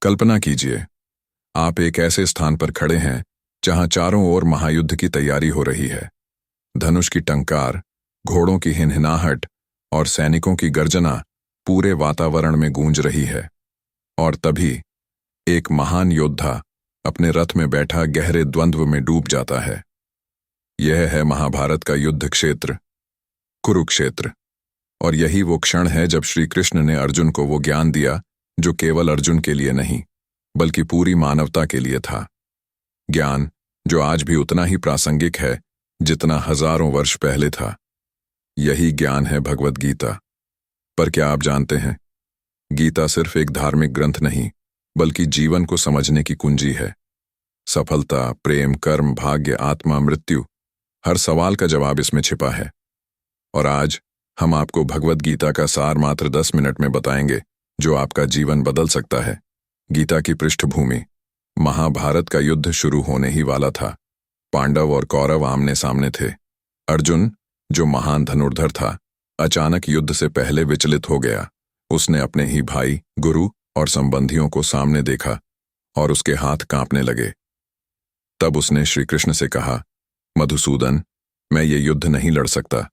कल्पना कीजिए, आप एक ऐसे स्थान पर खड़े हैं जहां चारों ओर महायुद्ध की तैयारी हो रही है। धनुष की टंकार, घोड़ों की हिनहिनाहट और सैनिकों की गर्जना पूरे वातावरण में गूंज रही है। और तभी एक महान योद्धा अपने रथ में बैठा गहरे द्वंद्व में डूब जाता है। यह है महाभारत का युद्ध क्षेत्र, कुरुक्षेत्र। और यही वो क्षण है जब श्री कृष्ण ने अर्जुन को वो ज्ञान दिया जो केवल अर्जुन के लिए नहीं, बल्कि पूरी मानवता के लिए था। ज्ञान जो आज भी उतना ही प्रासंगिक है जितना हजारों वर्ष पहले था। यही ज्ञान है भगवद गीता। पर क्या आप जानते हैं, गीता सिर्फ एक धार्मिक ग्रंथ नहीं, बल्कि जीवन को समझने की कुंजी है। सफलता, प्रेम, कर्म, भाग्य, आत्मा, मृत्यु, हर सवाल का जवाब इसमें छिपा है। और आज हम आपको भगवद गीता का सार मात्र 10 मिनट में बताएंगे, जो आपका जीवन बदल सकता है। गीता की पृष्ठभूमि। महाभारत का युद्ध शुरू होने ही वाला था। पांडव और कौरव आमने सामने थे। अर्जुन, जो महान धनुर्धर था, अचानक युद्ध से पहले विचलित हो गया। उसने अपने ही भाई, गुरु और संबंधियों को सामने देखा और उसके हाथ कांपने लगे। तब उसने श्री कृष्ण से कहा, मधुसूदन, मैं ये युद्ध नहीं लड़ सकता।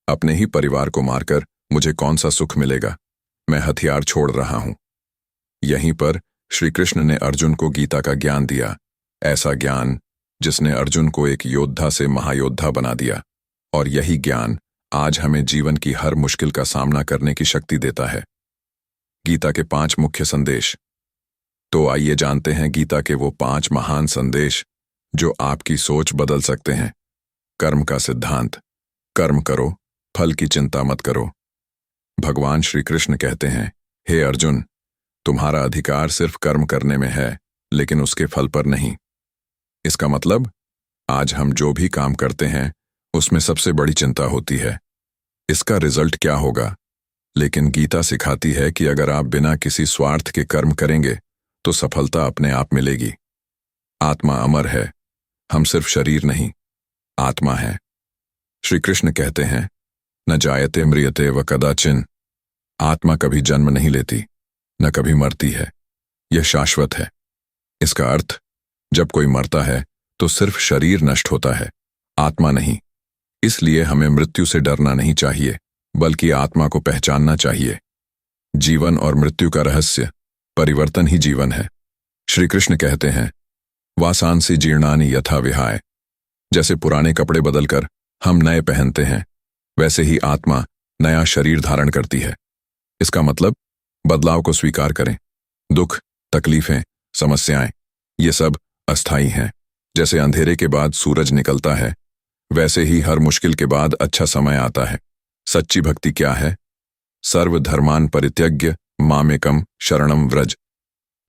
अपने ही परिवार को मारकर मुझे कौन सा सुख मिलेगा। मैं हथियार छोड़ रहा हूं। यहीं पर श्री कृष्ण ने अर्जुन को गीता का ज्ञान दिया, ऐसा ज्ञान जिसने अर्जुन को एक योद्धा से महायोद्धा बना दिया। और यही ज्ञान आज हमें जीवन की हर मुश्किल का सामना करने की शक्ति देता है। गीता के 5 मुख्य संदेश। तो आइए जानते हैं गीता के वो 5 महान संदेश जो आपकी सोच बदल सकते हैं। कर्म का सिद्धांत। कर्म करो, फल की चिंता मत करो। भगवान श्री कृष्ण कहते हैं, हे अर्जुन, तुम्हारा अधिकार सिर्फ कर्म करने में है, लेकिन उसके फल पर नहीं। इसका मतलब, आज हम जो भी काम करते हैं उसमें सबसे बड़ी चिंता होती है, इसका रिजल्ट क्या होगा। लेकिन गीता सिखाती है कि अगर आप बिना किसी स्वार्थ के कर्म करेंगे तो सफलता अपने आप मिलेगी। आत्मा अमर है, हम सिर्फ शरीर नहीं, आत्मा है। श्री कृष्ण कहते हैं, न जायते म्रियते व कदाचिन। आत्मा कभी जन्म नहीं लेती, न कभी मरती है, यह शाश्वत है। इसका अर्थ, जब कोई मरता है तो सिर्फ शरीर नष्ट होता है, आत्मा नहीं। इसलिए हमें मृत्यु से डरना नहीं चाहिए, बल्कि आत्मा को पहचानना चाहिए। जीवन और मृत्यु का रहस्य, परिवर्तन ही जीवन है। श्री कृष्ण कहते हैं, वासांसी जीर्णानि यथा विहाय। जैसे पुराने कपड़े बदलकर हम नए पहनते हैं, वैसे ही आत्मा नया शरीर धारण करती है। इसका मतलब, बदलाव को स्वीकार करें। दुख, तकलीफें, समस्याएं, ये सब अस्थायी हैं। जैसे अंधेरे के बाद सूरज निकलता है, वैसे ही हर मुश्किल के बाद अच्छा समय आता है। सच्ची भक्ति क्या है? सर्वधर्मान परित्यज्य मामेकम शरणम व्रज।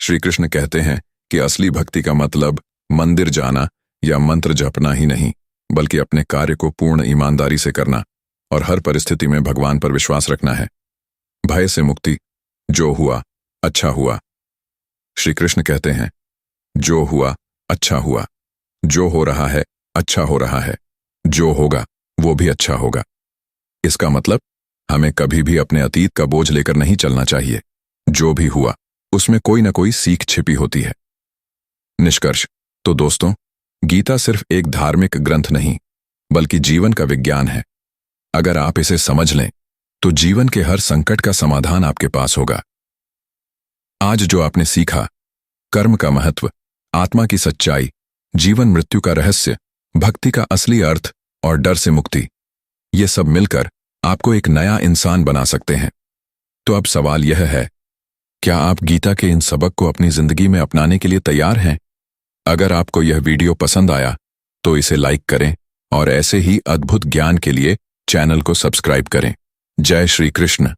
श्री कृष्ण कहते हैं कि असली भक्ति का मतलब मंदिर जाना या मंत्र जपना ही नहीं, बल्कि अपने कार्य को पूर्ण ईमानदारी से करना और हर परिस्थिति में भगवान पर विश्वास रखना है। भय से मुक्ति। जो हुआ अच्छा हुआ। श्री कृष्ण कहते हैं, जो हुआ अच्छा हुआ। जो हो रहा है अच्छा हो रहा है, जो होगा वो भी अच्छा होगा। इसका मतलब, हमें कभी भी अपने अतीत का बोझ लेकर नहीं चलना चाहिए। जो भी हुआ उसमें कोई ना कोई सीख छिपी होती है। निष्कर्ष। तो दोस्तों, गीता सिर्फ एक धार्मिक ग्रंथ नहीं, बल्कि जीवन का विज्ञान है। अगर आप इसे समझ लें तो जीवन के हर संकट का समाधान आपके पास होगा। आज जो आपने सीखा, कर्म का महत्व, आत्मा की सच्चाई, जीवन मृत्यु का रहस्य, भक्ति का असली अर्थ और डर से मुक्ति, ये सब मिलकर आपको एक नया इंसान बना सकते हैं। तो अब सवाल यह है, क्या आप गीता के इन सबक को अपनी जिंदगी में अपनाने के लिए तैयार हैं? अगर आपको यह वीडियो पसंद आया तो इसे लाइक करें और ऐसे ही अद्भुत ज्ञान के लिए चैनल को सब्सक्राइब करें। जय श्री कृष्ण।